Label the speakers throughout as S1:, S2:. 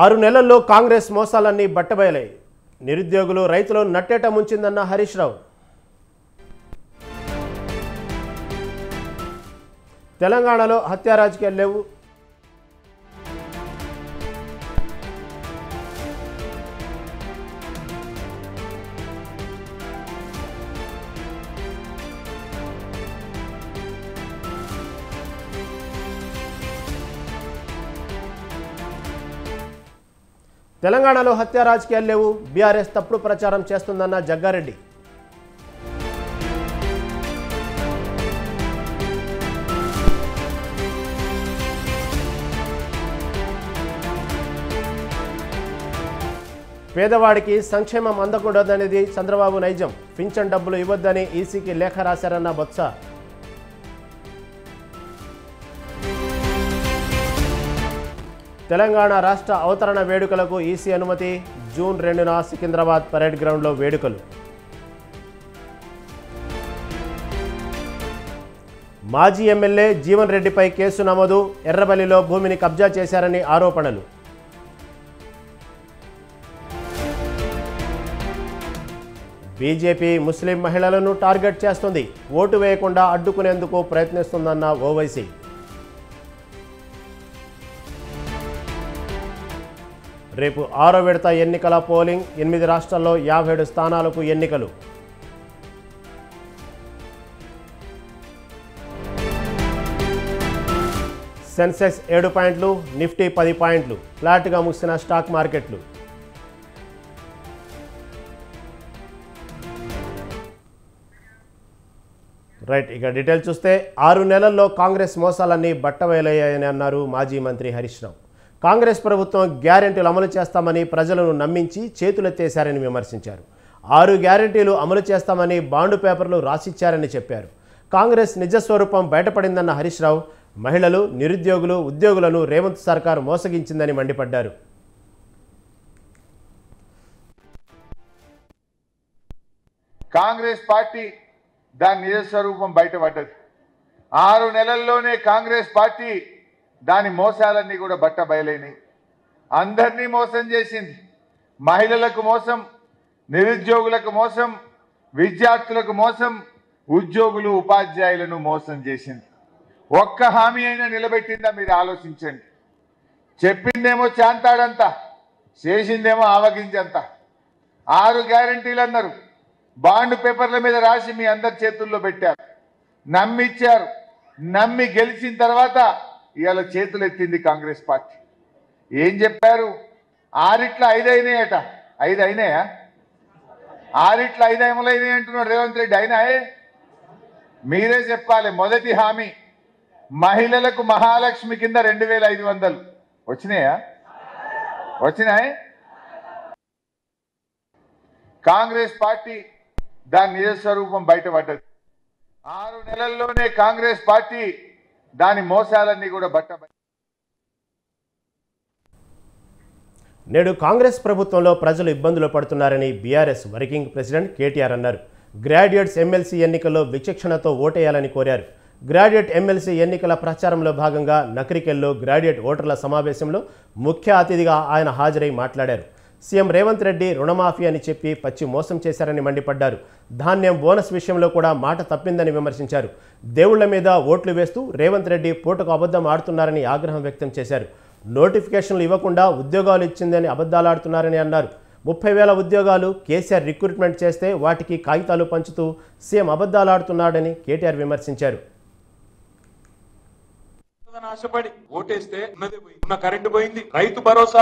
S1: 6 నెలల్లో కాంగ్రెస్ మోసాలన్నీ బట్టబయలాయి. నిరుద్యోగులు రైతులు నట్టేట ముంచిందన్న హరీష్ రావు. తెలంగాణలో హత్యా రాజకీయాలు లేవు. తెలంగాణలో హత్యా రాజకీయాలు లేవు. బీఆర్ఎస్ తప్పుడు ప్రచారం చేస్తుందన్న జగ్గారెడ్డి. పేదవాడికి సంక్షేమం అందకూడదనేది చంద్రబాబు నైజం. పింఛన్ డబ్బులు ఇవ్వొద్దని ఈసీకి లేఖ రాశారన్న బొత్స. తెలంగాణ రాష్ట్ర అవతరణ వేడుకలకు ఈసీ అనుమతి. జూన్ 2న సికింద్రాబాద్ పరేడ్ గ్రౌండ్లో వేడుకలు. మాజీ ఎమ్మెల్యే జీవన్ రెడ్డిపై కేసు నమోదు. ఎర్రబల్లిలో భూమిని కబ్జా చేశారని ఆరోపణలు. బీజేపీ ముస్లిం మహిళలను టార్గెట్ చేస్తుంది. ఓటు వేయకుండా అడ్డుకునేందుకు ప్రయత్నిస్తుందన్న ఓవైసీ. రేపు 6వ విడత ఎన్నికల పోలింగ్. 8 రాష్ట్రాల్లో 57 స్థానాలకు ఎన్నికలు. సెన్సెక్స్ 7 పాయింట్లు, నిఫ్టీ 10 పాయింట్లు. ఫ్లాట్గా ముగిసిన స్టాక్ మార్కెట్లు. రైట్, ఇక డీటెయిల్ చూస్తే 6 నెలల్లో కాంగ్రెస్ మోసాలన్నీ బట్టబయలయ్యాయని అన్నారు మాజీ మంత్రి హరీష్ రావు. కాంగ్రెస్ ప్రభుత్వం గ్యారెంటీలు అమలు చేస్తామని ప్రజలను నమ్మించి చేతులెత్తేశారని విమర్శించారు. 6 గ్యారెంటీలు అమలు చేస్తామని బాండు పేపర్లు రాసిచ్చారని చెప్పారు. కాంగ్రెస్ నిజస్వరూపం బయటపడిందన్న హరీష్ రావు మహిళలు, నిరుద్యోగులు, ఉద్యోగులను రేవంత్ సర్కార్ మోసగించిందని మండిపడ్డారు.
S2: కాంగ్రెస్ పార్టీ దాని నిజస్వరూపం బయటపడ్డది. 6 నెలల్లోనే కాంగ్రెస్ పార్టీ దాని మోసాలన్నీ కూడా బట్ట బయలైనవి. అందరినీ మోసం చేసింది. మహిళలకు మోసం, నిరుద్యోగులకు మోసం, విద్యార్థులకు మోసం, ఉద్యోగులు ఉపాధ్యాయులను మోసం చేసింది. ఒక్క హామీ అయినా నిలబెట్టిందా మీరు ఆలోచించండి. చెప్పిందేమో చాంతాడంత, చేసిందేమో ఆవగించంత. 6 గ్యారెంటీలు అన్నారు. బాండ్ పేపర్ల మీద రాసి మీ అందరి చేతుల్లో పెట్టారు. నమ్మిచ్చారు. నమ్మి గెలిచిన తర్వాత ఇవాళ చేతులు ఎత్తింది కాంగ్రెస్ పార్టీ. ఏం చెప్పారు? 6 5 అయినాయట. 5 అయినాయా? 6 5 అమలైనాయి అంటున్నాడు రేవంత్ రెడ్డి. అయినాయే? మీరే చెప్పాలి. మొదటి హామీ మహిళలకు మహాలక్ష్మి కింద 2500 వచ్చినాయా? వచ్చినాయి. కాంగ్రెస్ పార్టీ దాని నిజస్వరూపం బయటపడ్డది. 6 నెలల్లోనే కాంగ్రెస్ పార్టీ దాని మోసాలన్నీ కూడా
S1: నేడు కాంగ్రెస్ ప్రభుత్వంలో ప్రజలు ఇబ్బందులు పడుతున్నారని బీఆర్ఎస్ వర్కింగ్ ప్రెసిడెంట్ కేటీఆర్ అన్నారు. గ్రాడ్యుయేట్స్ ఎమ్మెల్సీ ఎన్నికల్లో విచక్షణతో ఓటేయాలని కోరారు. గ్రాడ్యుయేట్ ఎమ్మెల్సీ ఎన్నికల ప్రచారంలో భాగంగా నకరికెల్లో గ్రాడ్యుయేట్ ఓటర్ల సమావేశంలో ముఖ్య అతిథిగా ఆయన హాజరై మాట్లాడారు. సీఎం రేవంత్ రెడ్డి రుణమాఫీ అని చెప్పి పచ్చి మోసం చేశారని మండిపడ్డారు. ధాన్యం బోనస్ విషయంలో కూడా మాట తప్పిందని విమర్శించారు. దేవుళ్ల మీద ఓట్లు వేస్తూ రేవంత్ రెడ్డి పూటకు అబద్ధం ఆడుతున్నారని ఆగ్రహం వ్యక్తం చేశారు. నోటిఫికేషన్లు ఇవ్వకుండా ఉద్యోగాలు ఇచ్చిందని అబద్ధాలాడుతున్నారని అన్నారు. 30,000 ఉద్యోగాలు కేసీఆర్ రిక్రూట్మెంట్ చేస్తే వాటికి కాగితాలు పంచుతూ సీఎం అబద్ధాలాడుతున్నాడని కేటీఆర్ విమర్శించారు.
S3: ఆశపడి ఓటేస్తే ఉన్న కరెంటు పోయింది. రైతు భరోసా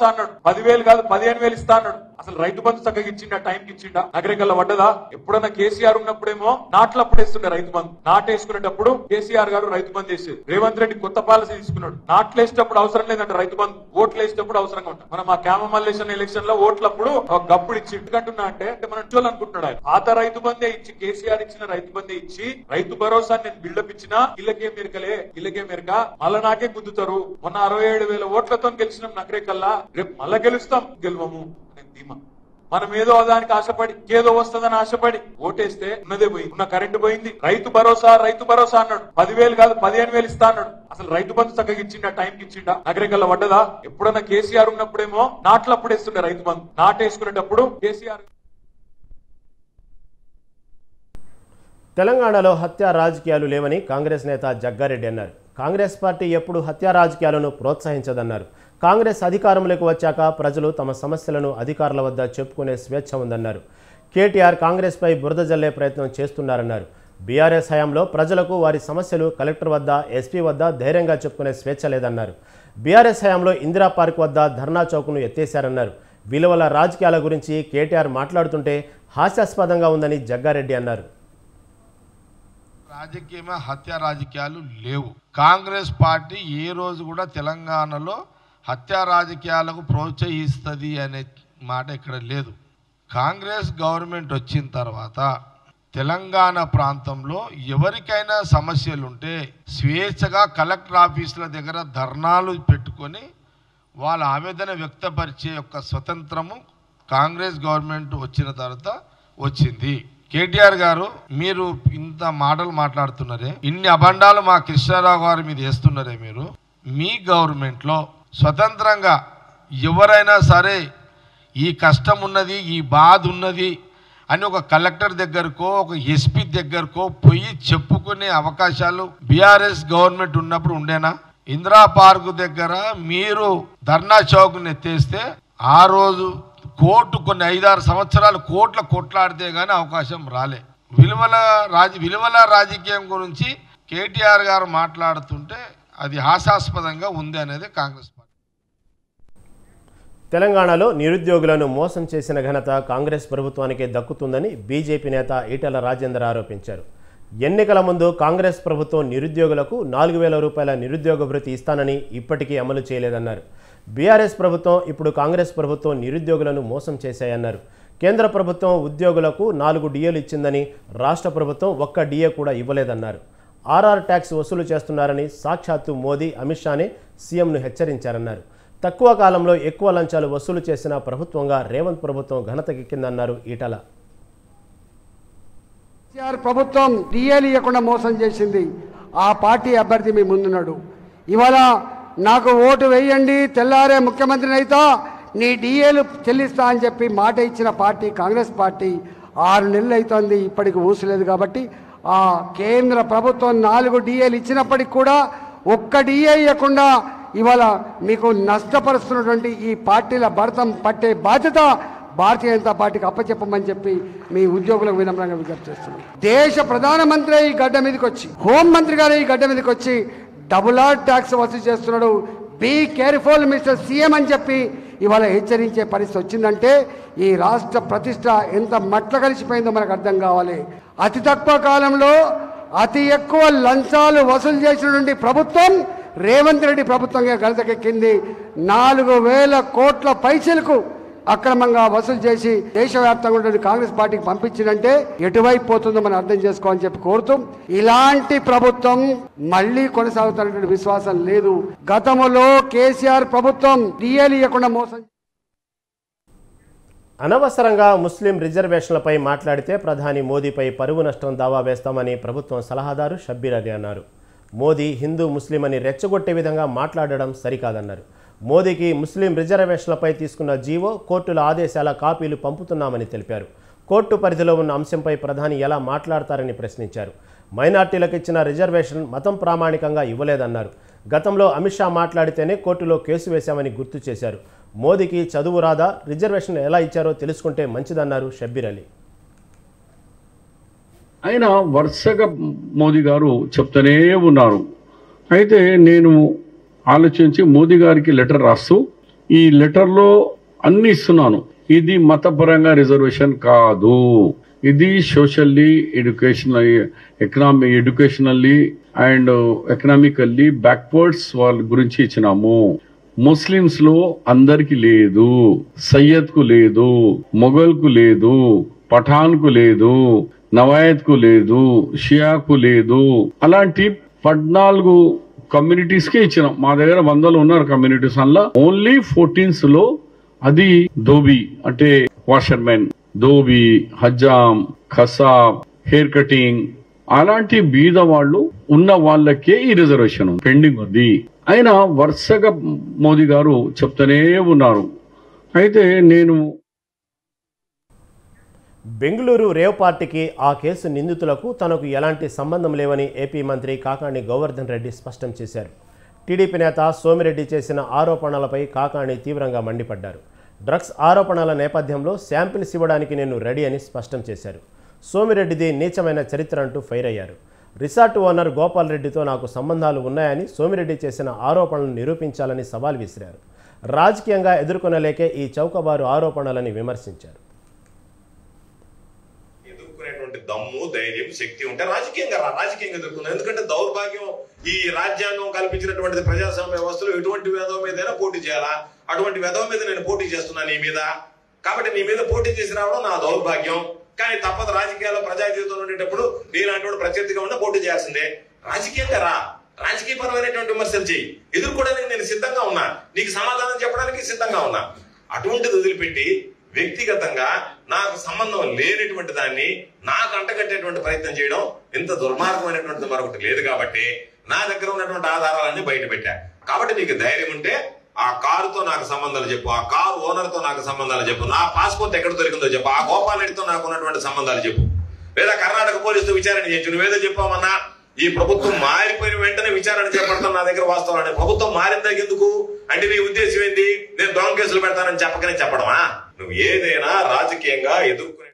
S3: అన్నాడు. 10,000 కాదు 15,000 ఇస్తా అన్నాడు. అసలు రైతు బంధు చక్కగా ఇచ్చిండా? టైంకి ఇచ్చిండా? నగరికల్లా పడ్డదా? ఎప్పుడన్నా కేసీఆర్ ఉన్నప్పుడేమో నాట్లు అప్పుడేస్తుండే రైతు బంధు. నాటేసుకునేటప్పుడు కేసీఆర్ గారు రైతు బంధు చేసేది. రేవంత్ రెడ్డి కొత్త పాలసీ తీసుకున్నాడు. నాట్లు వేసేటప్పుడు అవసరం లేదంట రైతు బంధు, ఓట్లు వేసేటప్పుడు అవసరంగా ఉంటుంది. మనం ఆ క్యామమల్లేషన్ ఎలక్షన్ లో ఓట్లప్పుడు గప్పుడు ఇచ్చి ఎందుకంటున్నా అంటే మనం చోళ్ళు అనుకుంటున్నాడు. ఆయన పాత రైతు బంధే ఇచ్చి, కేసీఆర్ ఇచ్చిన రైతు బంధే ఇచ్చి రైతు భరోసా నేను బిల్డప్ ఇచ్చినా ఇళ్ళకే మెరక మళ్ళా నాకే గుద్దుతారు. మొన్న 67,000 ఓట్లతో గెలిచినాం నగరేకల్లా. రేపు మళ్ళా గెలుస్తాం, గెలవము ధీమా. మనం ఏదో దానికి ఆశపడి ఏదో వస్తుందని ఆశపడి ఓటేస్తే ఉన్నదే పోయి ఉన్న కరెంటు పోయింది. రైతు భరోసా అన్నాడు, 10,000 కాదు 15,000 ఇస్తా అన్నాడు. అసలు రైతు బంధు చక్కగా ఇచ్చిండా, టైంకి ఇచ్చిండా, నగరికల్లా పడ్డదా? ఎప్పుడన్నా కేసీఆర్ ఉన్నప్పుడేమో నాట్లు అప్పుడేస్తుండే రైతు బంధు, నాటేసుకునేటప్పుడు కేసీఆర్.
S1: తెలంగాణలో హత్యా రాజకీయాలు లేవని కాంగ్రెస్ నేత జగ్గారెడ్డి అన్నారు. కాంగ్రెస్ పార్టీ ఎప్పుడు హత్యా రాజకీయాలను ప్రోత్సహించదన్నారు. కాంగ్రెస్ అధికారంలోకి వచ్చాక ప్రజలు తమ సమస్యలను అధికారుల వద్ద చెప్పుకునే స్వేచ్ఛ ఉందన్నారు. కేటీఆర్ కాంగ్రెస్పై బురద జల్లే ప్రయత్నం చేస్తున్నారన్నారు. బీఆర్ఎస్ హయాంలో ప్రజలకు వారి సమస్యలు కలెక్టర్ వద్ద, ఎస్పీ వద్ద ధైర్యంగా చెప్పుకునే స్వేచ్ఛ లేదన్నారు. బీఆర్ఎస్ హయాంలో ఇందిరా పార్క్ వద్ద ధర్నా చౌక్ను ఎత్తేశారన్నారు. విలువల రాజకీయాల గురించి కేటీఆర్ మాట్లాడుతుంటే హాస్యాస్పదంగా ఉందని జగ్గారెడ్డి అన్నారు.
S4: రాజకీయమే హత్యా రాజకీయాలు లేవు. కాంగ్రెస్ పార్టీ ఏ రోజు కూడా తెలంగాణలో హత్యా రాజకీయాలకు ప్రోత్సహిస్తుంది అనే మాట ఇక్కడ లేదు. కాంగ్రెస్ గవర్నమెంట్ వచ్చిన తర్వాత తెలంగాణ ప్రాంతంలో ఎవరికైనా సమస్యలుంటే స్వేచ్ఛగా కలెక్టర్ ఆఫీసుల దగ్గర ధర్నాలు పెట్టుకొని వాళ్ళ ఆవేదన వ్యక్తపరిచే యొక్క స్వతంత్రము కాంగ్రెస్ గవర్నమెంట్ వచ్చిన తర్వాత వచ్చింది. కేటీఆర్ గారు, మీరు ఇంత మాటలు మాట్లాడుతున్నారే, ఇన్ని అబండాలు మా కృష్ణారావు గారి మీద వేస్తున్నారే, మీరు మీ గవర్నమెంట్లో స్వతంత్రంగా ఎవరైనా సరే ఈ కష్టం ఉన్నది, ఈ బాధ ఉన్నది అని ఒక కలెక్టర్ దగ్గరకో ఒక ఎస్పీ దగ్గరకో పోయి చెప్పుకునే అవకాశాలు బీఆర్ఎస్ గవర్నమెంట్ ఉన్నప్పుడు ఉండేనా? ఇందిరా పార్కు దగ్గర మీరు ధర్నా చౌక్ని ఎత్తేస్తే ఆ రోజు కోర్టు కొన్ని 5-6 సంవత్సరాలు కోర్టుల కొట్లాడితే గానీ అవకాశం రాలే. విలువల రాజకీయం గురించి కేటీఆర్ గారు మాట్లాడుతుంటే అది హాస్యాస్పదంగా ఉంది అనేది కాంగ్రెస్ పార్టీ.
S1: తెలంగాణలో నిరుద్యోగులను మోసం చేసిన ఘనత కాంగ్రెస్ ప్రభుత్వానికే దక్కుతుందని బీజేపీ నేత ఈటెల రాజేందర్ ఆరోపించారు. ఎన్నికల ముందు కాంగ్రెస్ ప్రభుత్వం నిరుద్యోగులకు 4,000 రూపాయల నిరుద్యోగ భృతి ఇస్తానని ఇప్పటికీ అమలు చేయలేదన్నారు. బీఆర్ఎస్ ప్రభుత్వం, ఇప్పుడు కాంగ్రెస్ ప్రభుత్వం నిరుద్యోగులను మోసం చేశాయన్నారు. కేంద్ర ప్రభుత్వం ఉద్యోగులకు 4 డిఏలు ఇచ్చిందని, రాష్ట్ర ప్రభుత్వం ఒక్క డిఏ కూడా ఇవ్వలేదన్నారు. ఆర్ఆర్ ట్యాక్స్ వసూలు చేస్తున్నారని సాక్షాత్తు మోదీ, అమిత్ షానే సీఎంను హెచ్చరించారన్నారు. తక్కువ కాలంలో ఎక్కువ లంచాలు వసూలు చేసిన ప్రభుత్వంగా రేవంత్ ప్రభుత్వం ఘనతకెక్కిందన్నారు ఈటల.
S5: ప్రభుత్వం డిఏలు ఇవ్వకుండా మోసం చేసింది. ఆ పార్టీ అభ్యర్థి మీ ముందున్నాడు. ఇవాళ నాకు ఓటు వేయండి, తెల్లారే ముఖ్యమంత్రిని అయితా, నీ డిఏలు చెల్లిస్తా అని చెప్పి మాట ఇచ్చిన పార్టీ కాంగ్రెస్ పార్టీ. 6 నెలలు అవుతుంది, ఇప్పటికి ఊసలేదు. కాబట్టి ఆ కేంద్ర ప్రభుత్వం 4 డిఏలు ఇచ్చినప్పటికి కూడా ఒక్క డిఏ ఇవ్వకుండా ఇవాళ మీకు నష్టపరుస్తున్నటువంటి ఈ పార్టీల భరతం పట్టే బాధ్యత భారతీయ జనతా పార్టీకి అప్పచెప్పమని చెప్పి మీ ఉద్యోగులకు వినమ్రంగా విజ్ఞప్తి చేస్తున్నాం. దేశ ప్రధానమంత్రి ఈ గడ్డ మీదకి వచ్చి, హోంమంత్రి గారు ఈ గడ్డ మీదకి వచ్చి డబుల్ ఆర్ ట్యాక్స్ వసూలు చేస్తున్నాడు. బీ కేర్ఫుల్ మిస్టర్ సీఎం అని చెప్పి ఇవాళ హెచ్చరించే పరిస్థితి వచ్చిందంటే ఈ రాష్ట్ర ప్రతిష్ట ఎంత మట్ల కలిసిపోయిందో మనకు అర్థం కావాలి. అతి తక్కువ కాలంలో అతి ఎక్కువ లంచాలు వసూలు చేసినటువంటి ప్రభుత్వం రేవంత్ రెడ్డి ప్రభుత్వంగా ఘనతకెక్కింది. 4,000 కోట్ల పైసలకు అక్రమంగా వసూలు చేసి దేశవ్యాప్తంగా ఉన్న కాంగ్రెస్ పార్టీకి పంపించిందంటే ఎటువైపు పోతుందో మనం అర్థం చేసుకోవాలని చెప్పి కోరుతూ, ఇలాంటి ప్రభుత్వం మళ్ళీ కొనసాగుతున్నటువంటి విశ్వాసం లేదు. గతంలో కేసీఆర్ ప్రభుత్వం డిఏలు ఇవ్వకుండా మోసం.
S1: అనవసరంగా ముస్లిం రిజర్వేషన్లపై మాట్లాడితే ప్రధాని మోదీపై పరువు నష్టం దావా వేస్తామని ప్రభుత్వం సలహాదారు షబ్బీర్ అలీ అన్నారు. మోదీ హిందూ ముస్లిం అని రెచ్చగొట్టే విధంగా మాట్లాడడం సరికాదన్నారు. మోదీకి ముస్లిం రిజర్వేషన్లపై తీసుకున్న జీవో, కోర్టుల ఆదేశాల కాపీలు పంపుతున్నామని తెలిపారు. కోర్టు పరిధిలో ఉన్న అంశంపై ప్రధాని ఎలా మాట్లాడతారని ప్రశ్నించారు. మైనార్టీలకు ఇచ్చిన రిజర్వేషన్ మతం ప్రామాణికంగా ఇవ్వలేదన్నారు. గతంలో అమిత్ షా మాట్లాడితేనే కోర్టులో కేసు వేశామని గుర్తు చేశారు. మోదీకి చదువు రాదా, రిజర్వేషన్ ఎలా ఇచ్చారో తెలుసుకుంటే మంచిదన్నారు షబ్బీర్ అలీ.
S6: ఆయన వరుసగా మోదీ గారు చెప్తూనే ఉన్నారు. అయితే నేను ఆలోచించి మోదీ గారికి లెటర్ రాస్తూ ఈ లెటర్లో అన్ని ఇస్తున్నాను. ఇది మతపరంగా రిజర్వేషన్ కాదు, ఇది socially, educationally and economically backwards వాళ్ళ గురించి ఇచ్చినాము. ముస్లిమ్స్ లో అందరికి లేదు, సయ్యద్ కు లేదు, మొఘల్ కు లేదు, పఠాన్ కు లేదు, నవాయత్ కు లేదు, షియాకు లేదు. అలాంటి 14 కమ్యూనిటీస్ కే ఇచ్చినాం. మా దగ్గర 100 ఉన్నారు కమ్యూనిటీస్. అందులో ఓన్లీ 14 లో అది ధోబీ అంటే వాషర్మెన్, ధోబీ, హజ్జాం, ఖసాబ్, హెయిర్ కటింగ్ అలాంటి బీద వాళ్ళు ఉన్న వాళ్ళకే ఈ రిజర్వేషన్ పెండింగ్ ఉంది. అయినా వరుసగా మోదీ గారు చెప్తూనే ఉన్నారు. అయితే నేను
S1: బెంగళూరు రేవ్ పార్టీకి ఆ కేసు నిందితులకు తనకు ఎలాంటి సంబంధం లేవని ఏపీ మంత్రి కాకాణి గోవర్ధన్ రెడ్డి స్పష్టం చేశారు. టీడీపీ నేత సోమిరెడ్డి చేసిన ఆరోపణలపై కాకాణి తీవ్రంగా మండిపడ్డారు. డ్రగ్స్ ఆరోపణల నేపథ్యంలో శాంపిల్స్ ఇవ్వడానికి నేను రెడీ అని స్పష్టం చేశారు. సోమిరెడ్డిది నీచమైన చరిత్ర అంటూ ఫైర్ అయ్యారు. రిసార్ట్ ఓనర్ గోపాల్ రెడ్డితో నాకు సంబంధాలు ఉన్నాయని సోమిరెడ్డి చేసిన ఆరోపణలను నిరూపించాలని సవాల్ విసిరారు. రాజకీయంగా ఎదుర్కొనలేకే ఈ చౌకబారు ఆరోపణలని విమర్శించారు.
S7: దమ్ము, ధైర్యం, శక్తి ఉంటే రాజకీయంగా ఎదుర్కొన్నారు. ఎందుకంటే దౌర్భాగ్యం ఈ రాజ్యాంగం కల్పించినటువంటి ప్రజాస్వామ్య వ్యవస్థలో ఎటువంటి వెధవ మీదైనా పోటీ చేయాలా. అటువంటి వెధవ మీద నేను పోటీ చేస్తున్నాను నీ మీద. కాబట్టి నీ మీద పోటీ చేసి రావడం నా దౌర్భాగ్యం. కానీ తప్పదు, రాజకీయాల్లో ప్రజా జీవితంలో ఉండేటప్పుడు నీలాంటి ప్రత్యర్థిగా ఉంటే పోటీ చేయాల్సిందే. రాజకీయంగా రా, రాజకీయపరమైనటువంటి విమర్శలు చేయి. ఎదుర్కోవడానికి నేను సిద్ధంగా ఉన్నా, నీకు సమాధానం చెప్పడానికి సిద్ధంగా ఉన్నా. అటువంటిది వదిలిపెట్టి వ్యక్తిగతంగా నాకు సంబంధం లేనటువంటి దాన్ని నాకు అంటగట్టేటువంటి ప్రయత్నం చేయడం ఇంత దుర్మార్గమైనటువంటిది మరొకటి లేదు. కాబట్టి నా దగ్గర ఉన్నటువంటి ఆధారాలన్నీ బయట పెట్టా. కాబట్టి నీకు ధైర్యం ఉంటే ఆ కారుతో నాకు సంబంధాలు చెప్పు, ఆ కారు ఓనర్ తో నాకు సంబంధాలు చెప్పు, నా పాస్పోర్ట్ ఎక్కడ దొరికిందో చెప్పు, ఆ గోపాల్ రెడ్డితో నాకు ఉన్నటువంటి సంబంధాలు చెప్పు, లేదా కర్ణాటక పోలీసుతో విచారణ చేయొచ్చు. నువ్వేదో చెప్పామన్నా ఈ ప్రభుత్వం మారిపోయిన వెంటనే విచారణ చేపడతాం నా దగ్గర వాస్తవాలని. ప్రభుత్వం మారిందా ఎందుకు అంటే నీ ఉద్దేశం ఏంది? నేను దొంగ కేసులు పెడతానని చెప్పకనే చెప్పడమా? నువ్వు ఏదైనా రాజకీయంగా ఎదుర్కొనే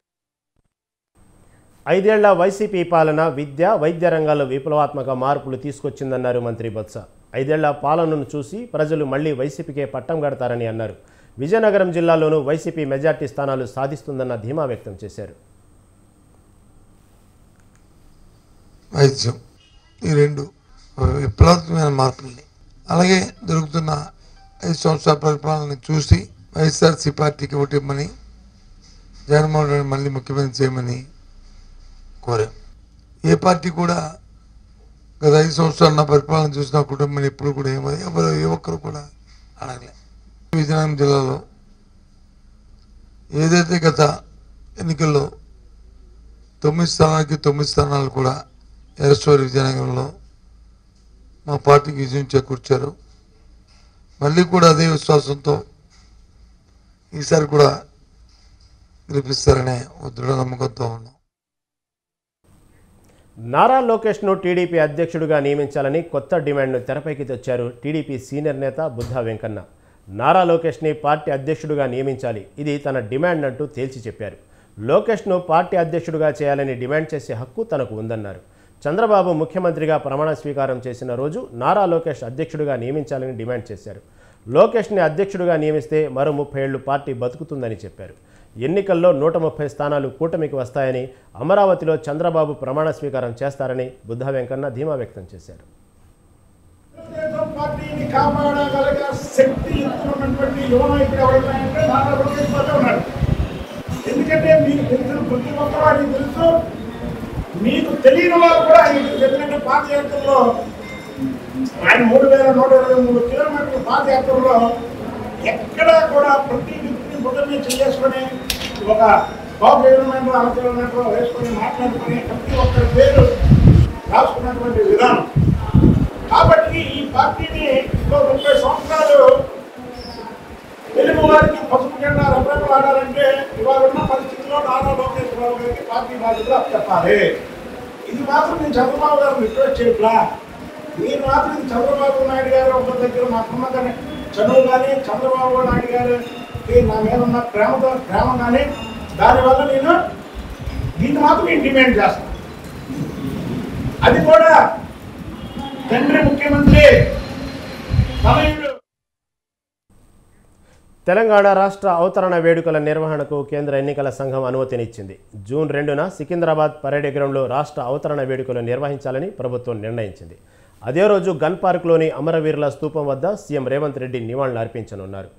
S1: 5 ఏళ్ల వైసీపీ పాలన విద్య, వైద్య రంగాల్లో విప్లవాత్మక మార్పులు తీసుకొచ్చిందన్నారు మంత్రి బొత్స. 5 ఏళ్ల పాలనను చూసి ప్రజలు మళ్లీ వైసీపీకే పట్టం కడతారని అన్నారు. విజయనగరం జిల్లాలోనూ వైసీపీ మెజార్టీ స్థానాలు సాధిస్తుందన్న ధీమా వ్యక్తం చేశారు.
S8: వైద్యం ఈ రెండు విప్లవాత్మకమైన మార్పుల్ని అలాగే జరుగుతున్న 5 సంవత్సరాల పరిపాలనని చూసి వైఎస్ఆర్సీ పార్టీకి ఓటిమ్మని, జగన్మోహన్ రెడ్డి మళ్ళీ ముఖ్యమంత్రి చేయమని కోరాం. ఏ పార్టీ కూడా గత 5 సంవత్సరాలు నా పరిపాలన చూసిన కుటుంబాన్ని ఎప్పుడు కూడా ఏ ఒక్కరు కూడా అడగలే. విజయనగరం జిల్లాలో ఏదైతే గత ఎన్నికల్లో 9 స్థానాలకి 9 స్థానాలు కూడా ఎరస్టోరీ విజయనగరంలో మా పార్టీకి విజయం చేకూర్చారు. మళ్ళీ కూడా అదే విశ్వాసంతో ఈసారి కూడా గెలిపిస్తారనే దృఢ నమ్మకంతో ఉన్నాం.
S1: నారా లోకేష్ను టీడీపీ అధ్యక్షుడిగా నియమించాలని కొత్త డిమాండ్ను తెరపైకి తెచ్చారు టీడీపీ సీనియర్ నేత బుద్ధా వెంకన్న. నారా లోకేష్ని పార్టీ అధ్యక్షుడిగా నియమించాలి, ఇది తన డిమాండ్ అంటూ తేల్చి చెప్పారు. లోకేష్ను పార్టీ అధ్యక్షుడిగా చేయాలని డిమాండ్ చేసే హక్కు తనకు ఉందన్నారు. చంద్రబాబు ముఖ్యమంత్రిగా ప్రమాణ స్వీకారం చేసిన రోజు నారా లోకేష్ అధ్యక్షుడిగా నియమించాలని డిమాండ్ చేశారు. లోకేష్ని అధ్యక్షుడిగా నియమిస్తే మరో 30 ఏళ్లు పార్టీ బతుకుతుందని చెప్పారు. ఎన్నికల్లో 130 స్థానాలు కూటమికి వస్తాయని, అమరావతిలో చంద్రబాబు ప్రమాణ స్వీకారం చేస్తారని బుద్ధా వెంకన్న ధీమా వ్యక్తం చేశారు.
S9: మీకు తెలియని వాళ్ళు కూడా ఆయన చెప్పినట్టు పాదయాత్రలో ఆయన 3123 కిలోమీటర్ల పాదయాత్రలో ఎక్కడా కూడా ప్రతి వ్యక్తిని బుద్ధమే చేసుకొని ఒక గవర్నమెంట్ ఆలోచనలో వేసుకొని మాట్లాడుకుని ప్రతి ఒక్కరి పేరు రాసుకున్నటువంటి విధానం. కాబట్టి ఈ పార్టీని 30 సంవత్సరాలు తెలుగు వారికి పసుపు జెండా రెపరెపలాడాలంటే ఇవాళ ఉన్న పరిస్థితిలో నారా లోకేష్ బాబు గారికి పార్టీ బాధ్యతలు చెప్పాలి. ఇది మాత్రం నేను చంద్రబాబు గారిని రిక్వెస్ట్ చేయట్లా. నేను మాత్రం ఇది చంద్రబాబు నాయుడు గారు ఒక దగ్గర మాకున్న కానీ చదువు కానీ చంద్రబాబు నాయుడు గారికి నా మీద ఉన్న ప్రేమ కానీ దానివల్ల నేను దీన్ని మాత్రం నేను డిమాండ్ చేస్తాను. అది కూడా తండ్రి ముఖ్యమంత్రి తనయుడు.
S1: తెలంగాణ రాష్ట్ర అవతరణ వేడుకల నిర్వహణకు కేంద్ర ఎన్నికల సంఘం అనుమతినిచ్చింది. జూన్ 2న సికింద్రాబాద్ పరేడ్ గ్రౌండ్లో రాష్ట్ర అవతరణ వేడుకలు నిర్వహించాలని ప్రభుత్వం నిర్ణయించింది. అదే రోజు గన్ పార్క్లోని అమరవీరుల స్తూపం వద్ద సీఎం రేవంత్ రెడ్డి నివాళులు అర్పించనున్నారు.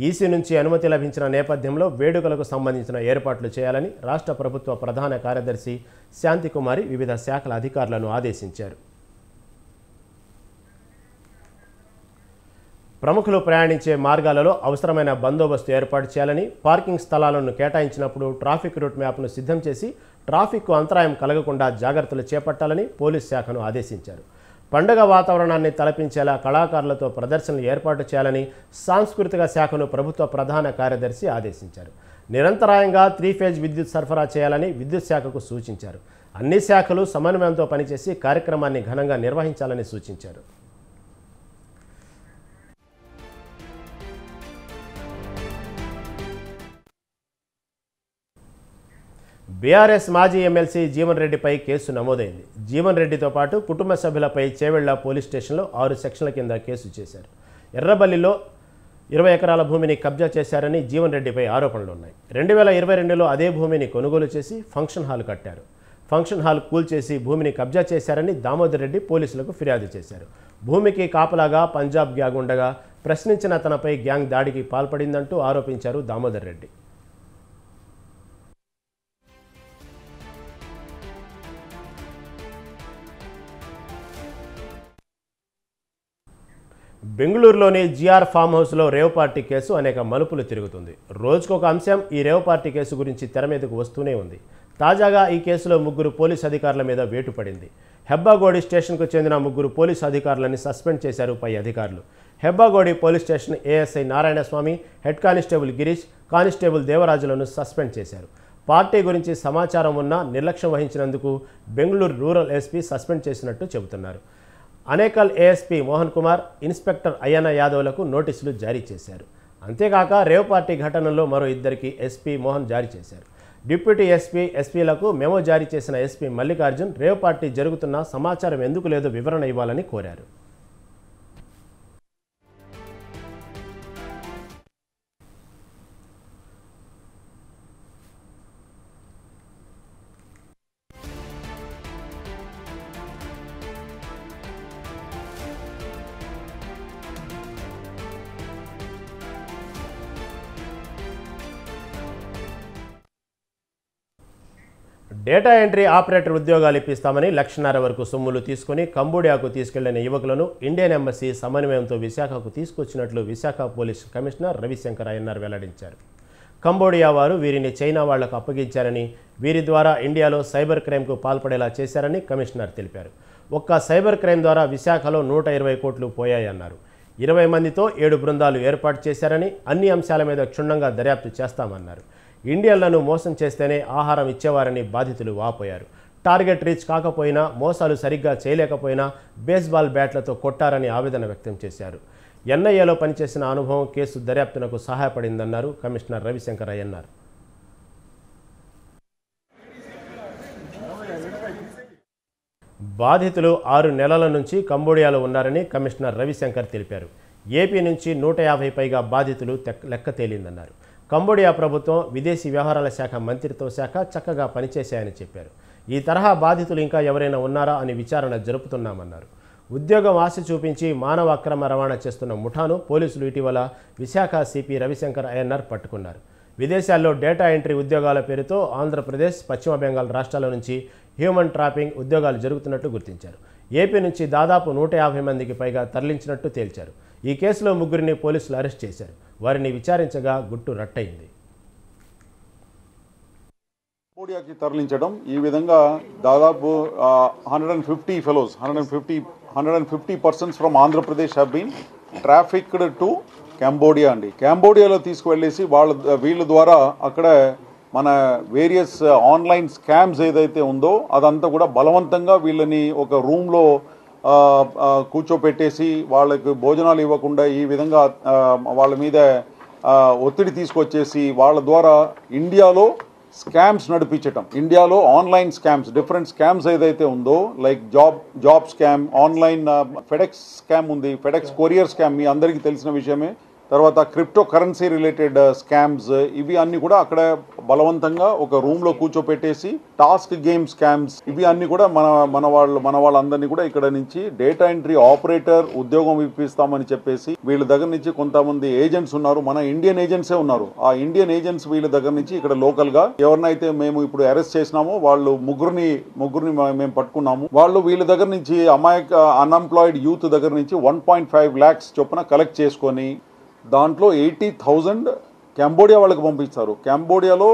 S1: ఈసీ నుంచి అనుమతి లభించిన నేపథ్యంలో వేడుకలకు సంబంధించిన ఏర్పాట్లు చేయాలని రాష్ట్ర ప్రభుత్వ ప్రధాన కార్యదర్శి శాంతికుమారి వివిధ శాఖల అధికారులను ఆదేశించారు. ప్రముఖులు ప్రయాణించే మార్గాలలో అవసరమైన బందోబస్తు ఏర్పాటు చేయాలని, పార్కింగ్ స్థలాలను కేటాయించినప్పుడు ట్రాఫిక్ రూట్ మ్యాప్ను సిద్ధం చేసి ట్రాఫిక్కు అంతరాయం కలగకుండా జాగ్రత్తలు చేపట్టాలని పోలీస్ శాఖను ఆదేశించారు. పండుగ వాతావరణాన్ని తలపించేలా కళాకారులతో ప్రదర్శనలు ఏర్పాటు చేయాలని సాంస్కృతిక శాఖను ప్రభుత్వ ప్రధాన కార్యదర్శి ఆదేశించారు. నిరంతరాయంగా 3-ఫేజ్ విద్యుత్ సరఫరా చేయాలని విద్యుత్ శాఖకు సూచించారు. అన్ని శాఖలు సమన్వయంతో పనిచేసి కార్యక్రమాన్ని ఘనంగా నిర్వహించాలని సూచించారు. బీఆర్ఎస్ మాజీ ఎమ్మెల్సీ జీవన్ రెడ్డిపై కేసు నమోదైంది. జీవన్ రెడ్డితో పాటు కుటుంబ సభ్యులపై చేవెళ్ల పోలీస్ స్టేషన్లో 6 సెక్షన్ల కింద కేసు చేశారు. ఎర్రబల్లిలో 20 ఎకరాల భూమిని కబ్జా చేశారని జీవన్ రెడ్డిపై ఆరోపణలున్నాయి. 2022లో అదే భూమిని కొనుగోలు చేసి ఫంక్షన్ హాల్ కట్టారు. ఫంక్షన్ హాల్ కూల్చేసి భూమిని కబ్జా చేశారని దామోదర్ రెడ్డి పోలీసులకు ఫిర్యాదు చేశారు. భూమికి కాపలాగా పంజాబ్ గ్యాంగ్ ఉండగా ప్రశ్నించిన తనపై గ్యాంగ్ దాడికి పాల్పడిందంటూ ఆరోపించారు దామోదర్ రెడ్డి. బెంగళూరులోని జిఆర్ ఫామ్ హౌస్లో రేవ్ పార్టీ కేసు అనేక మలుపులు తిరుగుతుంది. రోజుకొక అంశం ఈ రేవ్ పార్టీ కేసు గురించి తెర మీదకు వస్తూనే ఉంది. తాజాగా ఈ కేసులో 3 పోలీసు అధికారుల మీద వేటు పడింది. హెబ్బాగోడి స్టేషన్కు చెందిన 3 పోలీసు అధికారులని సస్పెండ్ చేశారు పై అధికారులు. Hebbagodi police station ASI Narayanaswamy, head constable Girish, constable దేవరాజులను సస్పెండ్ చేశారు. పార్టీ గురించి సమాచారం ఉన్నా నిర్లక్ష్యం వహించినందుకు బెంగళూరు రూరల్ ఎస్పీ సస్పెండ్ చేసినట్టు చెబుతున్నారు. అనేకల్ ఏఎస్పీ మోహన్ కుమార్, ఇన్స్పెక్టర్ అయ్యన్న యాదవ్లకు నోటీసులు జారీ చేశారు. అంతేకాక రేవ్ పార్టీ ఘటనలో మరో 2కి ఎస్పీ మోహన్ జారీ చేశారు. డిప్యూటీ ఎస్పీలకు మెమో జారీ చేసిన ఎస్పీ మల్లికార్జున్ రేవ్ పార్టీ జరుగుతున్న సమాచారం ఎందుకు లేదో వివరణ ఇవ్వాలని కోరారు. డేటా ఎంట్రీ ఆపరేటర్ ఉద్యోగాలు ఇప్పిస్తామని 1,00,000 వరకు సొమ్ములు తీసుకుని కంబోడియాకు తీసుకెళ్లిన యువకులను ఇండియన్ ఎంబసీ సమన్వయంతో విశాఖకు తీసుకొచ్చినట్లు విశాఖ పోలీస్ కమిషనర్ రవిశంకర్ అయ్యన్నార్ వెల్లడించారు. కంబోడియా వారు వీరిని చైనా వాళ్లకు అప్పగించారని, వీరి ద్వారా ఇండియాలో సైబర్ క్రైమ్కు పాల్పడేలా చేశారని కమిషనర్ తెలిపారు. ఒక్క సైబర్ క్రైమ్ ద్వారా విశాఖలో 120 కోట్లు పోయాయన్నారు. 20 మందితో 7 బృందాలు ఏర్పాటు చేశారని, అన్ని అంశాల మీద క్షుణ్ణంగా దర్యాప్తు చేస్తామన్నారు. ఇండియన్లను మోసం చేస్తేనే ఆహారం ఇచ్చేవారని బాధితులు వాపోయారు. టార్గెట్ రీచ్ కాకపోయినా, మోసాలు సరిగ్గా చేయలేకపోయినా బేస్బాల్ బ్యాట్లతో కొట్టారని ఆవేదన వ్యక్తం చేశారు. ఎన్ఐఏలో పనిచేసిన అనుభవం కేసు దర్యాప్తునకు సహాయపడిందన్నారు కమిషనర్ రవిశంకర్ అయ్యన్నార్. బాధితులు 6 నెలల నుంచి కంబోడియాలో ఉన్నారని కమిషనర్ రవిశంకర్ తెలిపారు. ఏపీ నుంచి 150 పైగా బాధితులు లెక్క తేలిందన్నారు. కంబోడియా ప్రభుత్వం, విదేశీ వ్యవహారాల శాఖ మంత్రిత్వ శాఖ చక్కగా పనిచేశాయని చెప్పారు. ఈ తరహా బాధితులు ఇంకా ఎవరైనా ఉన్నారా అని విచారణ జరుపుతున్నామన్నారు. ఉద్యోగం ఆశ చూపించి మానవ అక్రమ రవాణా చేస్తున్న ముఠాను పోలీసులు ఇటీవల విశాఖ సిపి రవిశంకర్ అయ్యన్నార్ పట్టుకున్నారు. విదేశాల్లో డేటా ఎంట్రీ ఉద్యోగాల పేరుతో ఆంధ్రప్రదేశ్, పశ్చిమ బెంగాల్ రాష్ట్రాల నుంచి హ్యూమన్ ట్రాపింగ్ ఉద్యోగాలు జరుగుతున్నట్టు గుర్తించారు. ఏపీ నుంచి దాదాపు 150 మందికి పైగా తరలించినట్టు తేల్చారు. ఈ కేసులో 3 పోలీసులు అరెస్ట్ చేశారు. వారిని విచారించగా గుట్టు రట్టయింది.
S10: కంబోడియాకి తరలించడం, ఈ విధంగా దాదాపు 150 fellows 150 persons from Andhra Pradesh have been trafficked to Cambodia అండి. కంబోడియాలో తీసుకువెళ్ళేసి వీళ్ళ ద్వారా అక్కడ మన వేరియస్ ఆన్లైన్ స్కామ్స్ ఏదైతే ఉందో అదంతా కూడా బలవంతంగా వీళ్ళని ఒక రూమ్లో కూర్చోపెట్టేసి వాళ్ళకి భోజనాలు ఇవ్వకుండా ఈ విధంగా వాళ్ళ మీద ఒత్తిడి తీసుకొచ్చేసి వాళ్ళ ద్వారా ఇండియాలో స్కామ్స్ నడిపించటం. ఇండియాలో ఆన్లైన్ స్కామ్స్, డిఫరెంట్ స్కామ్స్ ఏదైతే ఉందో like job scam, online FedEx scam ఉంది, ఫెడెక్స్ కొరియర్ స్కామ్ మీ అందరికీ తెలిసిన విషయమే. తర్వాత క్రిప్టో కరెన్సీ రిలేటెడ్ స్కామ్స్, ఇవి అన్ని కూడా అక్కడ బలవంతంగా ఒక రూమ్లో కూర్చోపెట్టేసి టాస్క్ గేమ్ స్కామ్స్, ఇవి అన్ని కూడా మన వాళ్ళందరినీ కూడా ఇక్కడ నుంచి డేటా ఎంట్రీ ఆపరేటర్ ఉద్యోగం ఇప్పిస్తామని చెప్పేసి వీళ్ళ దగ్గర నుంచి కొంతమంది ఏజెంట్స్ ఉన్నారు, మన ఇండియన్ ఏజెంట్సే ఉన్నారు. ఆ ఇండియన్ ఏజెంట్స్ వీళ్ళ దగ్గర నుంచి ఇక్కడ లోకల్ గా ఎవరినైతే మేము ఇప్పుడు అరెస్ట్ చేసినామో వాళ్ళు ముగ్గురిని మేము పట్టుకున్నాము. వాళ్ళు వీళ్ళ దగ్గర నుంచి అన్ఎంప్లాయిడ్ యూత్ దగ్గర నుంచి 1.5 lakhs చొప్పున కలెక్ట్ చేసుకొని దాంట్లో 80,000 కంబోడియా వాళ్ళకి పంపిస్తారు. కంబోడియాలో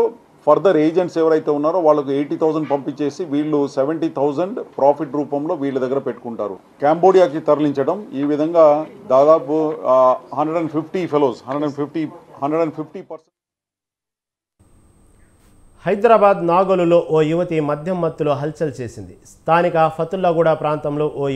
S10: ఫర్దర్ ఏజెంట్స్ ఎవరైతే ఉన్నారో వాళ్ళకు 80,000 పంపించేసి వీళ్ళు 70,000 ప్రాఫిట్ రూపంలో వీళ్ళ దగ్గర పెట్టుకుంటారు. కంబోడియాకి తరలించడం, ఈ విధంగా దాదాపు 150 ఫెలోస్ 150%.
S1: హైదరాబాద్ నాగోలులో ఓ యువతి మద్యం మత్తులో హల్చల్ చేసింది. స్థానిక ఫతుల్లాగూడ ప్రాంతంలో ఓ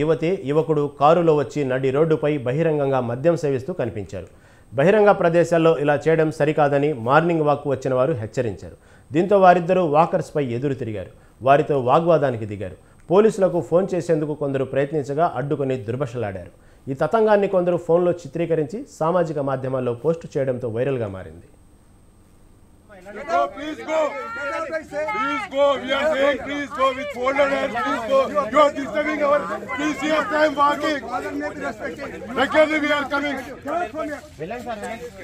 S1: యువకుడు కారులో వచ్చి నడి రోడ్డుపై బహిరంగంగా మద్యం సేవిస్తూ కనిపించారు. బహిరంగ ప్రదేశాల్లో ఇలా చేయడం సరికాదని మార్నింగ్ వాక్కు వచ్చిన వారు హెచ్చరించారు. దీంతో వారిద్దరూ వాకర్స్పై ఎదురు తిరిగారు. వారితో వాగ్వాదానికి దిగారు. పోలీసులకు ఫోన్ చేసేందుకు కొందరు ప్రయత్నించగా అడ్డుకొని దుర్భషలాడారు. ఈ తతంగాన్ని కొందరు ఫోన్లో చిత్రీకరించి సామాజిక మాధ్యమాల్లో పోస్టు చేయడంతో వైరల్గా మారింది.
S11: Please go. Please go. We are saying please go with folded hands. Please go. You are disturbing our precious time walking. Regularly we are coming.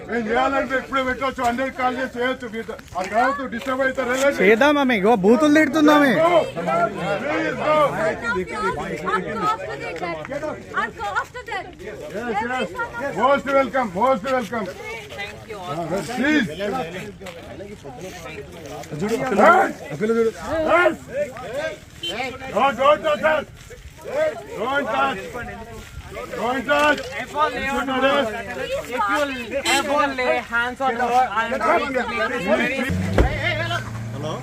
S11: We are not ఎప్పుడు పెట్టొచ్చు 100 కాల్ చేసి చేయొచ్చు. ఆ తర్వాత డిస్టర్బ్ అవుతారు.
S12: చేద్దామా మీకు బూతులు తిడుతున్నామే.
S11: Please go. Most welcome. Most welcome. Please. Don't touch us. Don't touch. Don't touch.
S12: If you lay hands on her, I am going to be very. Hello.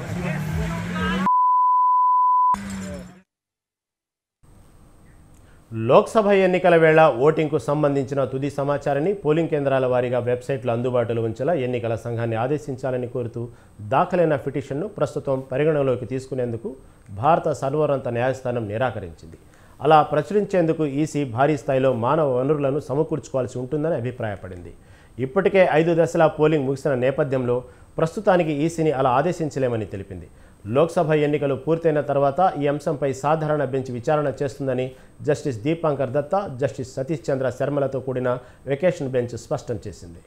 S1: Lok Sabha ఎన్నికల వేళ ఓటింగ్కు సంబంధించిన తుది సమాచారాన్ని పోలింగ్ కేంద్రాల వారీగా వెబ్సైట్లో అందుబాటులో ఉంచేలా ఎన్నికల సంఘాన్ని ఆదేశించాలని కోరుతూ దాఖలైన పిటిషన్ను ప్రస్తుతం పరిగణలోకి తీసుకునేందుకు భారత సర్వోన్నత న్యాయస్థానం నిరాకరించింది. అలా ప్రచురించేందుకు ఈసీ భారీ స్థాయిలో మానవ వనరులను సమకూర్చుకోవాల్సి ఉంటుందని అభిప్రాయపడింది. ఇప్పటికే 5 దశల పోలింగ్ ముగిసిన నేపథ్యంలో ప్రస్తుతానికి ఈసీని అలా ఆదేశించలేమని తెలిపింది. లోక్సభ ఎన్నికలు పూర్తయిన తర్వాత ఈ అంశంపై సాధారణ బెంచ్ విచారణ చేస్తుందని జస్టిస్ దీపాంకర్ దత్తా, జస్టిస్ సతీష్ చంద్ర శర్మలతో కూడిన వెకేషన్ బెంచ్ స్పష్టం చేసింది.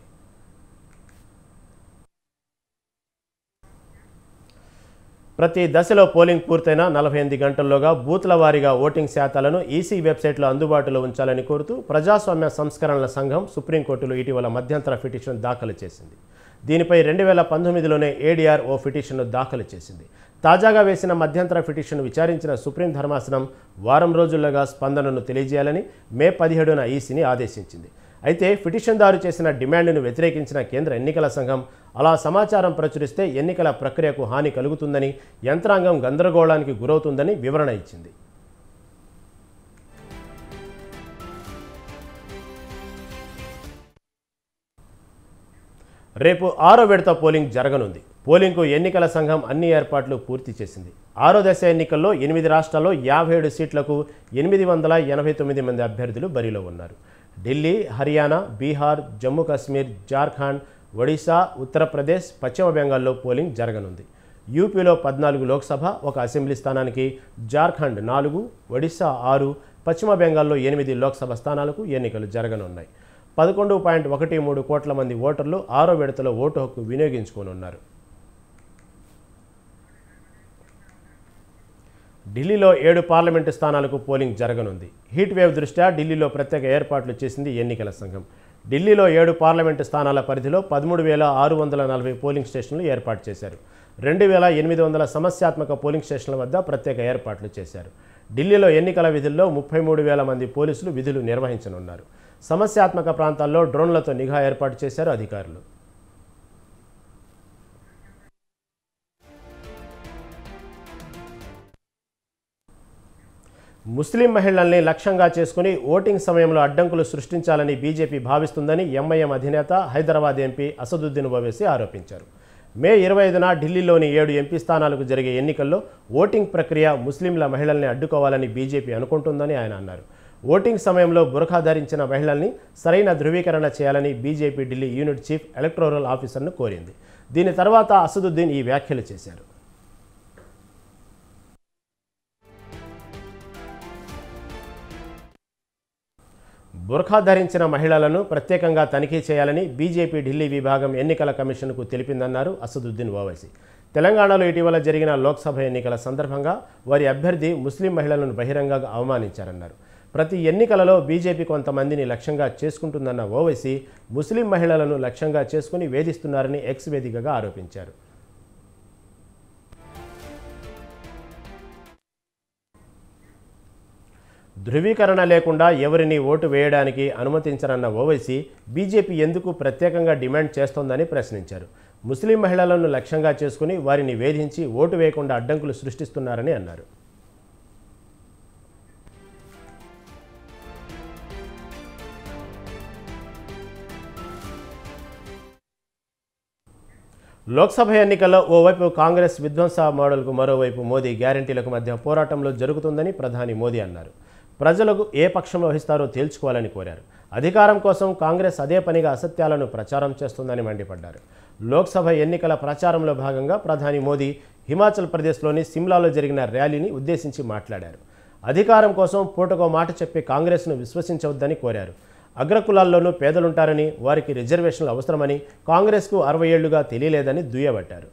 S1: ప్రతి దశలో పోలింగ్ పూర్తయిన 48 గంటల్లోగా బూత్ల వారీగా ఓటింగ్ శాతాలను ఈసీ వెబ్సైట్లో అందుబాటులో ఉంచాలని కోరుతూ ప్రజాస్వామ్య సంస్కరణల సంఘం సుప్రీంకోర్టులో ఇటీవల మధ్యంతర పిటిషన్ దాఖలు చేసింది. దీనిపై 2019లోనే ఏడీఆర్ ఓ పిటిషన్ను దాఖలు చేసింది. తాజాగా వేసిన మధ్యంతర పిటిషన్ను విచారించిన సుప్రీం ధర్మాసనం వారం రోజుల్లోగా స్పందనను తెలియజేయాలని మే 17న ఈసీని ఆదేశించింది. అయితే పిటిషన్దారు చేసిన డిమాండ్ను వ్యతిరేకించిన కేంద్ర ఎన్నికల సంఘం అలా సమాచారం ప్రచురిస్తే ఎన్నికల ప్రక్రియకు హాని కలుగుతుందని, యంత్రాంగం గందరగోళానికి గురవుతుందని వివరణ ఇచ్చింది. రేపు 6వ విడత పోలింగ్ జరగనుంది. పోలింగ్కు ఎన్నికల సంఘం అన్ని ఏర్పాట్లు పూర్తి చేసింది. 6వ దశ ఎన్నికల్లో 8 రాష్ట్రాల్లో 57 సీట్లకు 889 మంది అభ్యర్థులు బరిలో ఉన్నారు. ఢిల్లీ, హర్యానా, బీహార్, జమ్మూ కాశ్మీర్, జార్ఖండ్, ఒడిశా, ఉత్తరప్రదేశ్, పశ్చిమ బెంగాల్లో పోలింగ్ జరగనుంది. యూపీలో 14 లోక్సభ, 1 అసెంబ్లీ స్థానానికి, జార్ఖండ్ 4, ఒడిశా 6, పశ్చిమ బెంగాల్లో 8 లోక్సభ స్థానాలకు ఎన్నికలు జరగనున్నాయి. 11.13 కోట్ల మంది ఓటర్లు 6వ విడతలో ఓటు హక్కు వినియోగించుకోనున్నారు. ఢిల్లీలో 7 పార్లమెంటు స్థానాలకు పోలింగ్ జరగనుంది. హీట్ వేవ్ దృష్ట్యా ఢిల్లీలో ప్రత్యేక ఏర్పాట్లు చేసింది ఎన్నికల సంఘం. ఢిల్లీలో 7 పార్లమెంటు స్థానాల పరిధిలో 13,640 పోలింగ్ స్టేషన్లు ఏర్పాటు చేశారు. 2,800 సమస్యాత్మక పోలింగ్ స్టేషన్ల వద్ద ప్రత్యేక ఏర్పాట్లు చేశారు. ఢిల్లీలో ఎన్నికల విధుల్లో 33,000 మంది పోలీసులు విధులు నిర్వహించనున్నారు. సమస్యాత్మక ప్రాంతాల్లో డ్రోన్లతో నిఘా ఏర్పాటు చేశారు అధికారులు. ముస్లిం మహిళల్ని లక్ష్యంగా చేసుకుని ఓటింగ్ సమయంలో అడ్డంకులు సృష్టించాలని బీజేపీ భావిస్తుందని ఎంఐఎం అధినేత హైదరాబాద్ ఎంపీ అసదుద్దీన్ ఓవైసీ ఆరోపించారు. మే 25న ఢిల్లీలోని 7 ఎంపీ స్థానాలకు జరిగే ఎన్నికల్లో ఓటింగ్ ప్రక్రియ ముస్లింల మహిళల్ని అడ్డుకోవాలని బీజేపీ అనుకుంటుందని ఆయన అన్నారు. ఓటింగ్ సమయంలో బురఖా ధరించిన మహిళల్ని సరైన ధృవీకరణ చేయాలని BJP Delhi unit chief electoral ఆఫీసర్ను కోరింది. దీని తర్వాత అసదుద్దీన్ ఈ వ్యాఖ్యలు చేశారు. బుర్ఖా ధరించిన మహిళలను ప్రత్యేకంగా తనిఖీ చేయాలని బీజేపీ ఢిల్లీ విభాగం ఎన్నికల కమిషన్కు తెలిపిందన్నారు అసదుద్దీన్ ఓవైసీ. తెలంగాణలో ఇటీవల జరిగిన లోక్సభ ఎన్నికల సందర్భంగా వారి అభ్యర్థి ముస్లిం మహిళలను బహిరంగంగా అవమానించారన్నారు. ప్రతి ఎన్నికలలో బీజేపీ కొంతమందిని లక్ష్యంగా చేసుకుంటుందన్న ఓవైసీ ముస్లిం మహిళలను లక్ష్యంగా చేసుకుని వేధిస్తున్నారని ఎక్స్ వేదికగా ఆరోపించారు. ధృవీకరణ లేకుండా ఎవరిని ఓటు వేయడానికి అనుమతించరన్న ఓవైసీ బీజేపీ ఎందుకు ప్రత్యేకంగా డిమాండ్ చేస్తోందని ప్రశ్నించారు. ముస్లిం మహిళలను లక్ష్యంగా చేసుకుని వారిని వేధించి ఓటు వేయకుండా అడ్డంకులు సృష్టిస్తున్నారని అన్నారు. లోక్సభ ఎన్నికల్లో ఓవైపు కాంగ్రెస్ విధ్వంస మోడల్కు మరోవైపు మోదీ గ్యారంటీలకు మధ్య పోరాటంలో జరుగుతుందని ప్రధాని మోదీ అన్నారు. ప్రజలకు ఏ పక్షంలో వహిస్తారో తేల్చుకోవాలని కోరారు. అధికారం కోసం కాంగ్రెస్ అదే పనిగా అసత్యాలను ప్రచారం చేస్తుందని మండిపడ్డారు. లోక్సభ ఎన్నికల ప్రచారంలో భాగంగా ప్రధాని మోదీ హిమాచల్ ప్రదేశ్లోని సిమ్లాలో జరిగిన ర్యాలీని ఉద్దేశించి మాట్లాడారు. అధికారం కోసం పూటకో మాట చెప్పి కాంగ్రెస్ను విశ్వసించవద్దని కోరారు. అగ్రకులాల్లోనూ పేదలుంటారని వారికి రిజర్వేషన్లు అవసరమని కాంగ్రెస్కు 60 ఏళ్లుగా తెలియలేదని దుయ్యబట్టారు.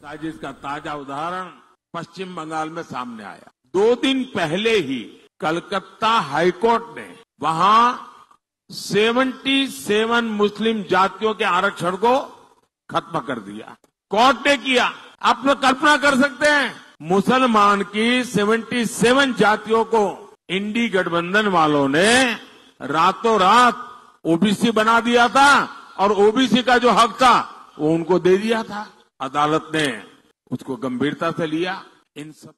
S13: साजिश का ताजा उदाहरण पश्चिम बंगाल में सामने आया। 2 दिन पहले ही कलकत्ता हाईकोर्ट ने वहां 77 मुस्लिम जातियों के आरक्षण को खत्म कर दिया। कोर्ट ने किया। आप लोग कल्पना कर सकते हैं, मुसलमान की 77 जातियों को इंडी गठबंधन वालों ने रातों रात ओबीसी बना दिया था और ओबीसी का जो हक था वो उनको दे दिया था। अदालत ने उसको गंभीरता से लिया। इन सब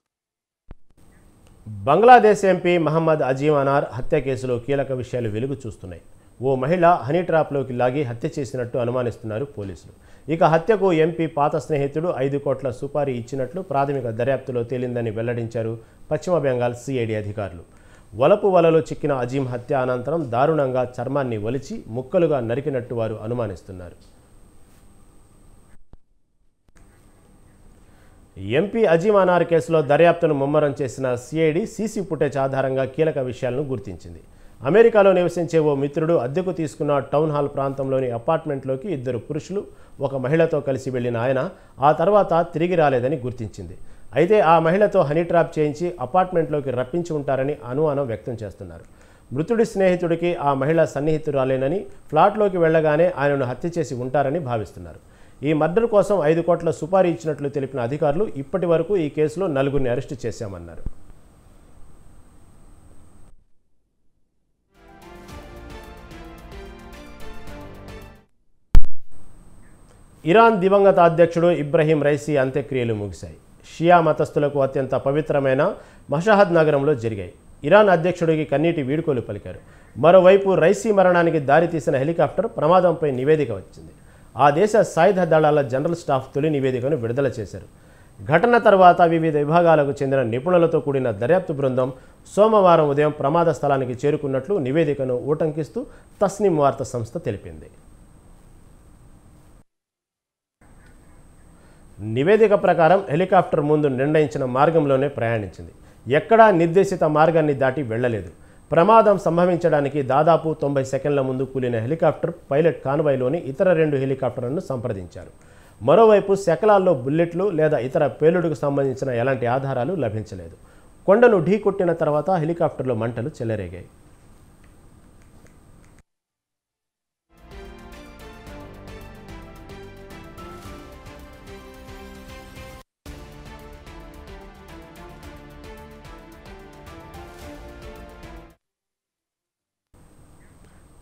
S1: బంగ్లాదేశ్ ఎంపీ మహమ్మద్ అజీమ్ అనార్ హత్య కేసులో కీలక విషయాలు వెలుగు చూస్తున్నాయి. ఓ మహిళ హనీ ట్రాప్లోకి లాగి హత్య చేసినట్టు అనుమానిస్తున్నారు పోలీసులు. ఇక హత్యకు ఎంపీ పాత స్నేహితుడు 5 కోట్ల సుపారీ ఇచ్చినట్లు ప్రాథమిక దర్యాప్తులో తేలిందని వెల్లడించారు పశ్చిమ బెంగాల్ సిఐడి అధికారులు. వలపు వలలో చిక్కిన అజీమ్ హత్య అనంతరం దారుణంగా చర్మాన్ని ఒలిచి ముక్కలుగా నరికినట్టు వారు అనుమానిస్తున్నారు. ఎంపీ అజీమ్ అనార్ కేసులో దర్యాప్తును ముమ్మరం చేసిన సిఐడి సీసీ ఫుటేజ్ ఆధారంగా కీలక విషయాలను గుర్తించింది. అమెరికాలో నివసించే ఓ మిత్రుడు అద్దెకు తీసుకున్న టౌన్ హాల్ ప్రాంతంలోని అపార్ట్మెంట్లోకి 2 పురుషులు ఒక మహిళతో కలిసి వెళ్లిన ఆయన ఆ తర్వాత తిరిగి రాలేదని గుర్తించింది. అయితే ఆ మహిళతో హనీ ట్రాప్ చేయించి అపార్ట్మెంట్లోకి రప్పించి ఉంటారని అనుమానం వ్యక్తం చేస్తున్నారు. మృతుడి స్నేహితుడికి ఆ మహిళ సన్నిహితురాలేనని, ఫ్లాట్లోకి వెళ్లగానే ఆయనను హత్య చేసి ఉంటారని భావిస్తున్నారు. ఈ మర్డర్ కోసం 5 కోట్ల సుపారీ ఇచ్చినట్లు తెలిపిన అధికారులు ఇప్పటి వరకు ఈ కేసులో 4గురిని అరెస్టు చేశామన్నారు. ఇరాన్ దివంగత అధ్యక్షుడు ఇబ్రహీం రైసీ అంత్యక్రియలు ముగిశాయి. షియా మతస్థులకు అత్యంత పవిత్రమైన మషహద్ నగరంలో జరిగాయి. ఇరాన్ అధ్యక్షుడికి కన్నీటి వీడ్కోలు పలికారు. మరోవైపు రైసీ మరణానికి దారితీసిన హెలికాప్టర్ ప్రమాదంపై నివేదిక వచ్చింది. ఆ దేశ సాయుధ దళాల జనరల్ స్టాఫ్ తొలి నివేదికను విడుదల చేశారు. ఘటన తర్వాత వివిధ విభాగాలకు చెందిన నిపుణులతో కూడిన దర్యాప్తు బృందం సోమవారం ఉదయం ప్రమాద స్థలానికి చేరుకున్నట్లు నివేదికను ఊటంకిస్తూ తస్నిమ్ వార్తా సంస్థ తెలిపింది. నివేదిక ప్రకారం హెలికాప్టర్ ముందు నిర్ణయించిన మార్గంలోనే ప్రయాణించింది. ఎక్కడా నిర్దేశిత మార్గాన్ని దాటి వెళ్లలేదు. ప్రమాదం సంభవించడానికి దాదాపు 90 సెకండ్ల ముందు కూలిన హెలికాప్టర్ పైలట్ కాన్వాయ్లోని ఇతర 2 హెలికాప్టర్లను సంప్రదించారు. మరోవైపు శకలాల్లో బుల్లెట్లు లేదా ఇతర పేలుడుకు సంబంధించిన ఎలాంటి ఆధారాలు లభించలేదు. కొండను ఢీకొట్టిన తర్వాత హెలికాప్టర్లో మంటలు చెలరేగాయి.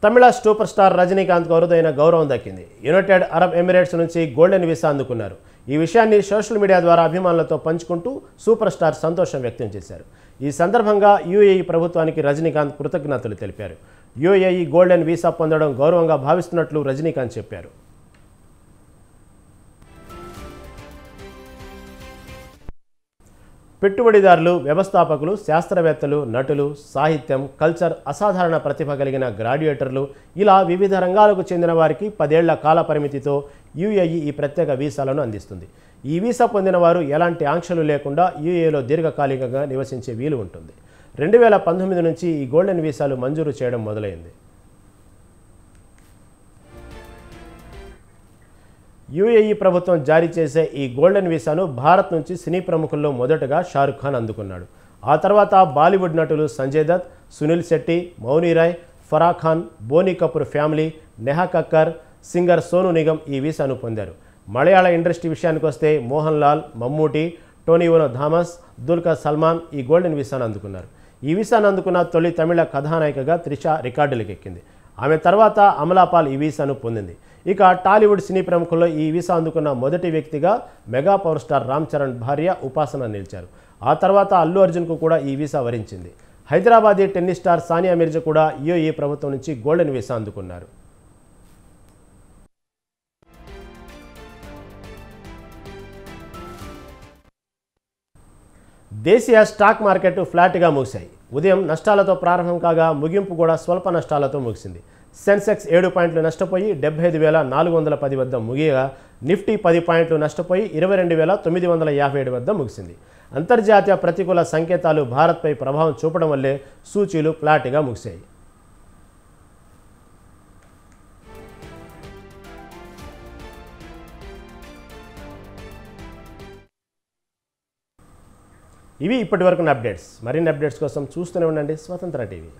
S1: తమిళ సూపర్ స్టార్ రజనీకాంత్కు అరుదైన గౌరవం దక్కింది. యునైటెడ్ అరబ్ ఎమిరేట్స్ నుంచి గోల్డెన్ వీసా అందుకున్నారు. ఈ విషయాన్ని సోషల్ మీడియా ద్వారా అభిమానులతో పంచుకుంటూ సూపర్ స్టార్ సంతోషం వ్యక్తం చేశారు. ఈ సందర్భంగా యూఏఈ ప్రభుత్వానికి రజనీకాంత్ కృతజ్ఞతలు తెలిపారు. యూఏఈ గోల్డెన్ వీసా పొందడం గౌరవంగా భావిస్తున్నట్లు రజనీకాంత్ చెప్పారు. పెట్టుబడిదారులు, వ్యవస్థాపకులు, శాస్త్రవేత్తలు, నటులు, సాహిత్యం, కల్చర్, అసాధారణ ప్రతిభ కలిగిన గ్రాడ్యుయేటర్లు ఇలా వివిధ రంగాలకు చెందిన వారికి 10 ఏళ్ల కాల పరిమితితో యుఏఈ ఈ ప్రత్యేక వీసాలను అందిస్తుంది. ఈ వీసా పొందిన వారు ఎలాంటి ఆంక్షలు లేకుండా యుఏఈలో దీర్ఘకాలికంగా నివసించే వీలు ఉంటుంది. 2019 నుంచి ఈ గోల్డెన్ వీసాలు మంజూరు చేయడం మొదలైంది. యుఏఈ ప్రభుత్వం జారీ చేసే ఈ గోల్డెన్ వీసాను భారత్ నుంచి సినీ ప్రముఖుల్లో మొదటగా షారుఖ్ ఖాన్ అందుకున్నాడు. ఆ తర్వాత బాలీవుడ్ నటులు సంజయ్ దత్, సునీల్ శెట్టి, మౌనీ రాయ్, ఫరా ఖాన్, బోనీ కపూర్ ఫ్యామిలీ, నెహా కక్కర్, సింగర్ సోను నిగమ్ ఈ వీసాను పొందారు. మలయాళ ఇండస్ట్రీ విషయానికి వస్తే మోహన్ లాల్, మమ్మూటి, టోనీవోనో థామస్, దుల్కర్ సల్మాన్ ఈ గోల్డెన్ వీసాను అందుకున్నారు. ఈ వీసాను అందుకున్న తొలి తమిళ కథానాయికగా త్రిష రికార్డులకు ఎక్కింది. ఆమె తర్వాత అమలాపాల్ ఈ వీసాను పొందింది. ఇక టాలీవుడ్ సినీ ప్రముఖుల్లో ఈ వీసా అందుకున్న మొదటి వ్యక్తిగా mega power star Ram Charan భార్య ఉపాసన నిలిచారు. ఆ తర్వాత అల్లు అర్జున్కు కూడా ఈ వీసా వరించింది. హైదరాబాదీ టెన్నిస్ స్టార్ సానియా మిర్జా కూడా యుఏఈ ప్రభుత్వం నుంచి గోల్డెన్ వీసా అందుకున్నారు. దేశీయ స్టాక్ మార్కెట్ ఫ్లాట్గా ముగిశాయి. ఉదయం నష్టాలతో ప్రారంభం కాగా ముగింపు కూడా స్వల్ప నష్టాలతో ముగిసింది. సెన్సెక్స్ 7 పాయింట్లు నష్టపోయి 75,410 వద్ద ముగియగా నిఫ్టీ 10 పాయింట్లు నష్టపోయి 22,957 వద్ద ముగిసింది. అంతర్జాతీయ ప్రతికూల సంకేతాలు భారత్పై ప్రభావం చూపడం వల్లే సూచీలు ఫ్లాట్గా ముగిశాయి. ఇవి ఇప్పటివరకు అప్డేట్స్. మరిన్ని అప్డేట్స్ కోసం చూస్తూనే ఉండండి స్వతంత్ర టీవీ.